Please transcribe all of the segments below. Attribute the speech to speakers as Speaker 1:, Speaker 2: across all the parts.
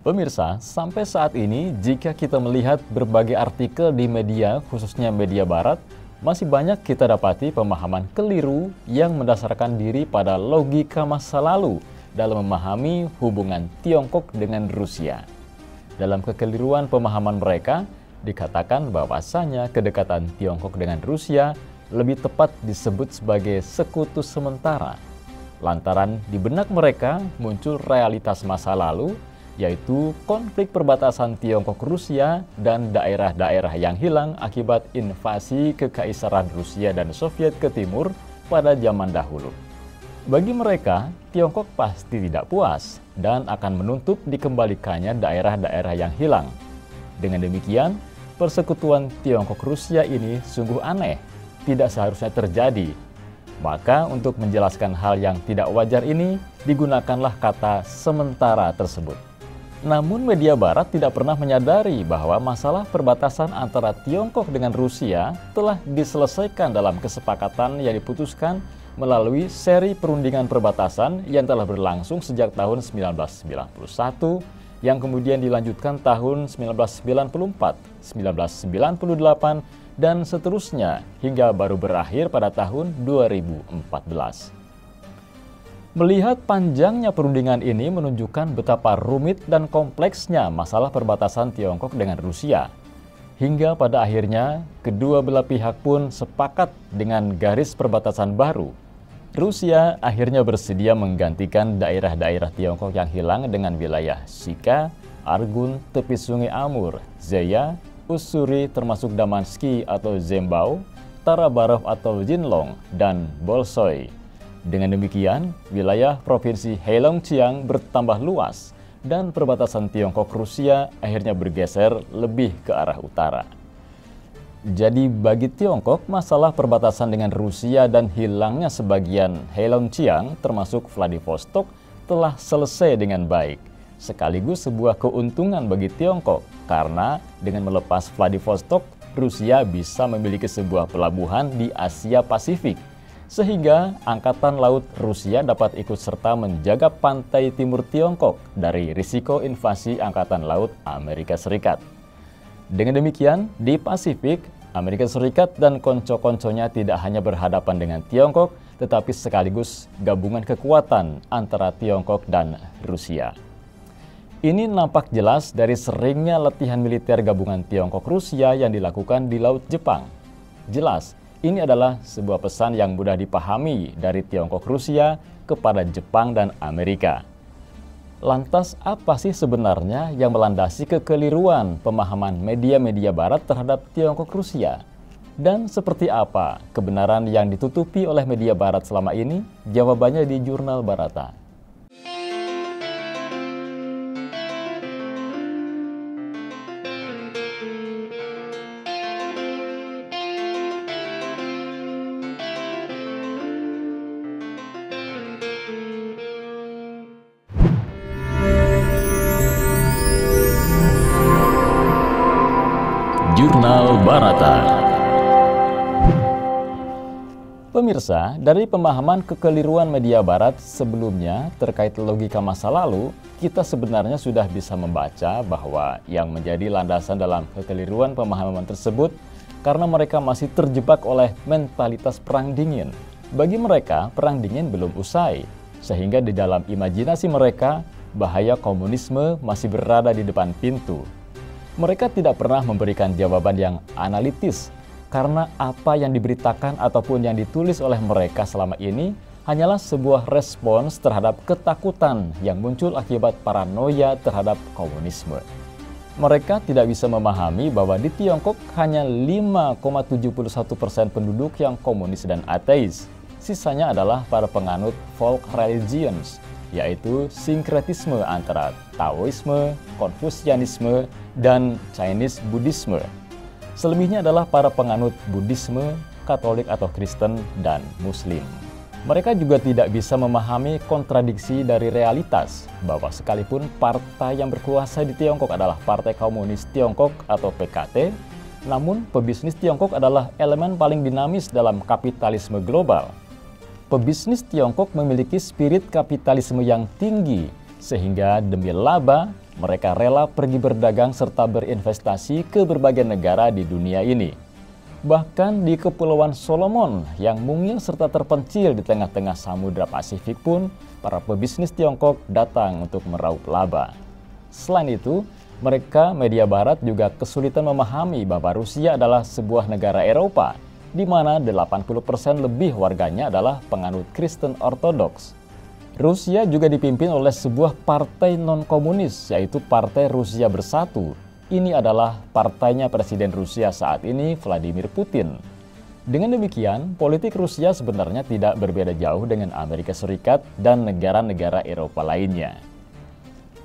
Speaker 1: Pemirsa, sampai saat ini jika kita melihat berbagai artikel di media, khususnya media barat, masih banyak kita dapati pemahaman keliru yang mendasarkan diri pada logika masa lalu dalam memahami hubungan Tiongkok dengan Rusia. Dalam kekeliruan pemahaman mereka, dikatakan bahwasanya kedekatan Tiongkok dengan Rusia lebih tepat disebut sebagai sekutu sementara. Lantaran di benak mereka muncul realitas masa lalu, yaitu konflik perbatasan Tiongkok-Rusia dan daerah-daerah yang hilang akibat invasi kekaisaran Rusia dan Soviet ke timur pada zaman dahulu. Bagi mereka, Tiongkok pasti tidak puas dan akan menuntut dikembalikannya daerah-daerah yang hilang. Dengan demikian, persekutuan Tiongkok-Rusia ini sungguh aneh, tidak seharusnya terjadi. Maka untuk menjelaskan hal yang tidak wajar ini, digunakanlah kata sementara tersebut. Namun media barat tidak pernah menyadari bahwa masalah perbatasan antara Tiongkok dengan Rusia telah diselesaikan dalam kesepakatan yang diputuskan melalui seri perundingan perbatasan yang telah berlangsung sejak tahun 1991, yang kemudian dilanjutkan tahun 1994, 1998, dan seterusnya hingga baru berakhir pada tahun 2014. Melihat panjangnya perundingan ini menunjukkan betapa rumit dan kompleksnya masalah perbatasan Tiongkok dengan Rusia. Hingga pada akhirnya, kedua belah pihak pun sepakat dengan garis perbatasan baru. Rusia akhirnya bersedia menggantikan daerah-daerah Tiongkok yang hilang dengan wilayah Shika, Argun, tepi sungai Amur, Zeya, Ussuri termasuk Damansky atau Zembao, Tarabarov atau Jinlong, dan Bolshoi. Dengan demikian, wilayah Provinsi Heilongjiang bertambah luas dan perbatasan Tiongkok-Rusia akhirnya bergeser lebih ke arah utara. Jadi bagi Tiongkok, masalah perbatasan dengan Rusia dan hilangnya sebagian Heilongjiang termasuk Vladivostok telah selesai dengan baik. Sekaligus sebuah keuntungan bagi Tiongkok karena dengan melepas Vladivostok, Rusia bisa memiliki sebuah pelabuhan di Asia Pasifik. Sehingga Angkatan Laut Rusia dapat ikut serta menjaga pantai timur Tiongkok dari risiko invasi Angkatan Laut Amerika Serikat. Dengan demikian, di Pasifik, Amerika Serikat dan konco-konconya tidak hanya berhadapan dengan Tiongkok, tetapi sekaligus gabungan kekuatan antara Tiongkok dan Rusia. Ini nampak jelas dari seringnya latihan militer gabungan Tiongkok-Rusia yang dilakukan di Laut Jepang. Jelas, ini adalah sebuah pesan yang mudah dipahami dari Tiongkok-Rusia kepada Jepang dan Amerika. Lantas apa sih sebenarnya yang melandasi kekeliruan pemahaman media-media barat terhadap Tiongkok-Rusia? Dan seperti apa kebenaran yang ditutupi oleh media barat selama ini? Jawabannya di Jurnal Barata. Jurnal Barata. Pemirsa, dari pemahaman kekeliruan media barat sebelumnya terkait logika masa lalu, kita sebenarnya sudah bisa membaca bahwa yang menjadi landasan dalam kekeliruan pemahaman tersebut karena mereka masih terjebak oleh mentalitas perang dingin. Bagi mereka, perang dingin belum usai, sehingga di dalam imajinasi mereka, bahaya komunisme masih berada di depan pintu. Mereka tidak pernah memberikan jawaban yang analitis karena apa yang diberitakan ataupun yang ditulis oleh mereka selama ini hanyalah sebuah respons terhadap ketakutan yang muncul akibat paranoia terhadap komunisme. Mereka tidak bisa memahami bahwa di Tiongkok hanya 5,71% penduduk yang komunis dan ateis. Sisanya adalah para penganut folk religions, yaitu sinkretisme antara Taoisme, Konfusianisme, dan Chinese Buddhisme. Selebihnya adalah para penganut Buddhisme, Katolik atau Kristen, dan Muslim. Mereka juga tidak bisa memahami kontradiksi dari realitas bahwa sekalipun partai yang berkuasa di Tiongkok adalah Partai Komunis Tiongkok atau PKT, namun pebisnis Tiongkok adalah elemen paling dinamis dalam kapitalisme global. Pebisnis Tiongkok memiliki spirit kapitalisme yang tinggi, sehingga demi laba, mereka rela pergi berdagang serta berinvestasi ke berbagai negara di dunia ini. Bahkan di Kepulauan Solomon yang mungil serta terpencil di tengah-tengah Samudra Pasifik pun, para pebisnis Tiongkok datang untuk meraup laba. Selain itu, mereka, media barat juga kesulitan memahami bahwa Rusia adalah sebuah negara Eropa, di mana 80% lebih warganya adalah penganut Kristen Ortodoks. Rusia juga dipimpin oleh sebuah partai non-komunis, yaitu Partai Rusia Bersatu. Ini adalah partainya Presiden Rusia saat ini, Vladimir Putin. Dengan demikian, politik Rusia sebenarnya tidak berbeda jauh dengan Amerika Serikat dan negara-negara Eropa lainnya.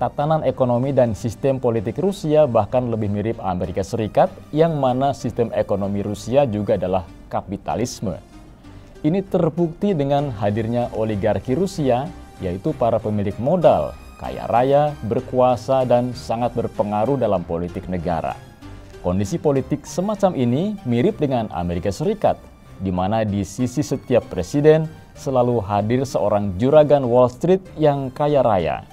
Speaker 1: Tatanan ekonomi dan sistem politik Rusia bahkan lebih mirip Amerika Serikat, yang mana sistem ekonomi Rusia juga adalah kapitalisme. Ini terbukti dengan hadirnya oligarki Rusia, yaitu para pemilik modal, kaya raya, berkuasa, dan sangat berpengaruh dalam politik negara. Kondisi politik semacam ini mirip dengan Amerika Serikat, di mana di sisi setiap presiden selalu hadir seorang juragan Wall Street yang kaya raya.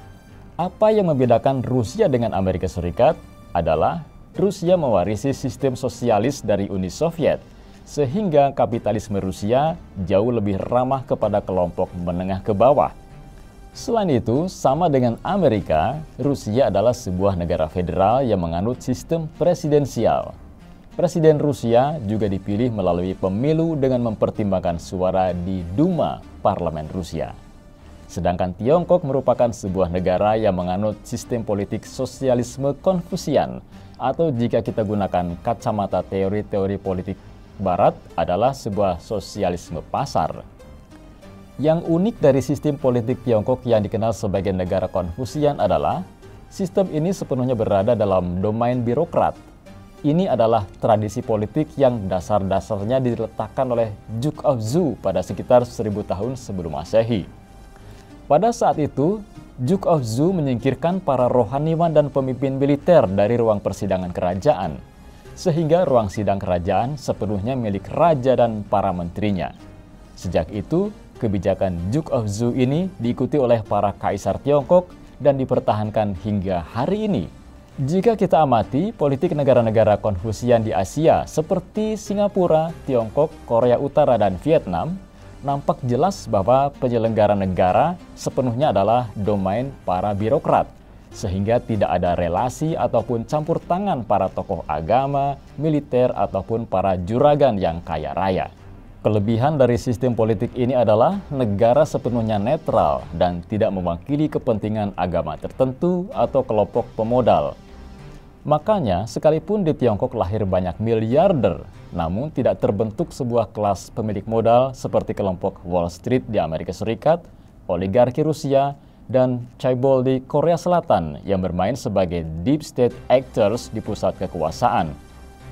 Speaker 1: Apa yang membedakan Rusia dengan Amerika Serikat adalah Rusia mewarisi sistem sosialis dari Uni Soviet, sehingga kapitalisme Rusia jauh lebih ramah kepada kelompok menengah ke bawah. Selain itu, sama dengan Amerika, Rusia adalah sebuah negara federal yang menganut sistem presidensial. Presiden Rusia juga dipilih melalui pemilu dengan mempertimbangkan suara di Duma Parlemen Rusia. Sedangkan Tiongkok merupakan sebuah negara yang menganut sistem politik sosialisme Konfusian, atau jika kita gunakan kacamata teori-teori politik Barat adalah sebuah sosialisme pasar. Yang unik dari sistem politik Tiongkok yang dikenal sebagai negara Konfusian adalah sistem ini sepenuhnya berada dalam domain birokrat. Ini adalah tradisi politik yang dasar-dasarnya diletakkan oleh Duke of Zhou pada sekitar 1000 tahun sebelum Masehi. Pada saat itu, Duke of Zhou menyingkirkan para rohaniwan dan pemimpin militer dari ruang persidangan kerajaan, sehingga ruang sidang kerajaan sepenuhnya milik raja dan para menterinya. Sejak itu, kebijakan Duke of Zhou ini diikuti oleh para kaisar Tiongkok dan dipertahankan hingga hari ini. Jika kita amati politik negara-negara Konfusian di Asia seperti Singapura, Tiongkok, Korea Utara, dan Vietnam, nampak jelas bahwa penyelenggara negara sepenuhnya adalah domain para birokrat, sehingga tidak ada relasi ataupun campur tangan para tokoh agama, militer, ataupun para juragan yang kaya raya. Kelebihan dari sistem politik ini adalah negara sepenuhnya netral dan tidak mewakili kepentingan agama tertentu atau kelompok pemodal. Makanya, sekalipun di Tiongkok lahir banyak miliarder, namun tidak terbentuk sebuah kelas pemilik modal seperti kelompok Wall Street di Amerika Serikat, oligarki Rusia, dan chaebol di Korea Selatan yang bermain sebagai deep state actors di pusat kekuasaan.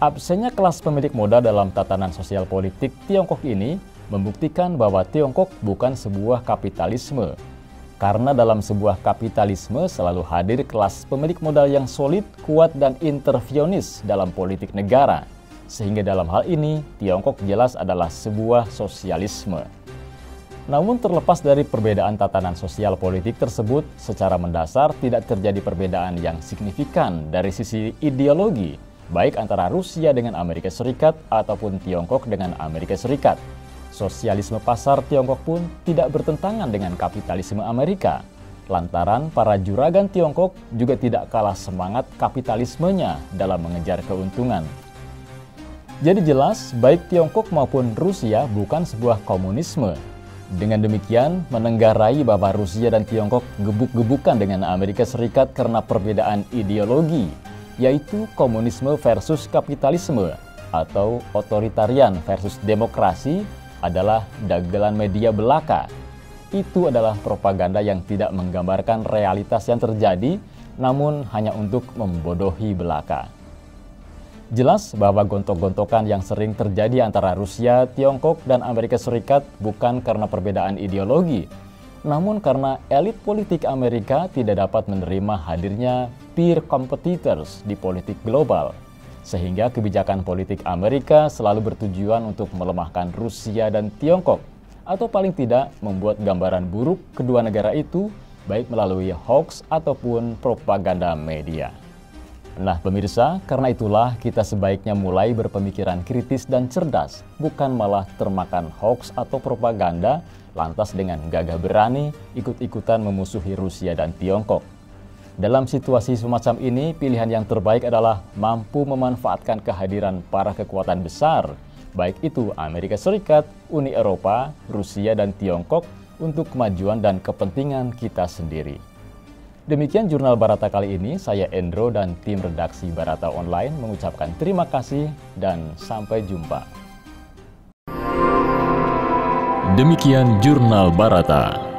Speaker 1: Absennya kelas pemilik modal dalam tatanan sosial politik Tiongkok ini membuktikan bahwa Tiongkok bukan sebuah kapitalisme. Karena dalam sebuah kapitalisme selalu hadir kelas pemilik modal yang solid, kuat, dan intervensionis dalam politik negara. Sehingga dalam hal ini, Tiongkok jelas adalah sebuah sosialisme. Namun terlepas dari perbedaan tatanan sosial politik tersebut, secara mendasar tidak terjadi perbedaan yang signifikan dari sisi ideologi, baik antara Rusia dengan Amerika Serikat ataupun Tiongkok dengan Amerika Serikat. Sosialisme pasar Tiongkok pun tidak bertentangan dengan kapitalisme Amerika, lantaran para juragan Tiongkok juga tidak kalah semangat kapitalismenya dalam mengejar keuntungan. Jadi jelas, baik Tiongkok maupun Rusia bukan sebuah komunisme. Dengan demikian, menenggarai bahwa Rusia dan Tiongkok gebuk-gebukan dengan Amerika Serikat karena perbedaan ideologi, yaitu komunisme versus kapitalisme, atau otoritarian versus demokrasi, adalah dagelan media belaka. Itu adalah propaganda yang tidak menggambarkan realitas yang terjadi, namun hanya untuk membodohi belaka. Jelas bahwa gontok-gontokan yang sering terjadi antara Rusia, Tiongkok, dan Amerika Serikat bukan karena perbedaan ideologi, namun karena elit politik Amerika tidak dapat menerima hadirnya peer competitors di politik global. Sehingga kebijakan politik Amerika selalu bertujuan untuk melemahkan Rusia dan Tiongkok, atau paling tidak membuat gambaran buruk kedua negara itu baik melalui hoax ataupun propaganda media. Nah pemirsa, karena itulah kita sebaiknya mulai berpemikiran kritis dan cerdas, bukan malah termakan hoax atau propaganda, lantas dengan gagah berani ikut-ikutan memusuhi Rusia dan Tiongkok. Dalam situasi semacam ini, pilihan yang terbaik adalah mampu memanfaatkan kehadiran para kekuatan besar, baik itu Amerika Serikat, Uni Eropa, Rusia, dan Tiongkok untuk kemajuan dan kepentingan kita sendiri. Demikian Jurnal Barata kali ini, saya Endro dan tim redaksi Barata Online mengucapkan terima kasih dan sampai jumpa. Demikian Jurnal Barata.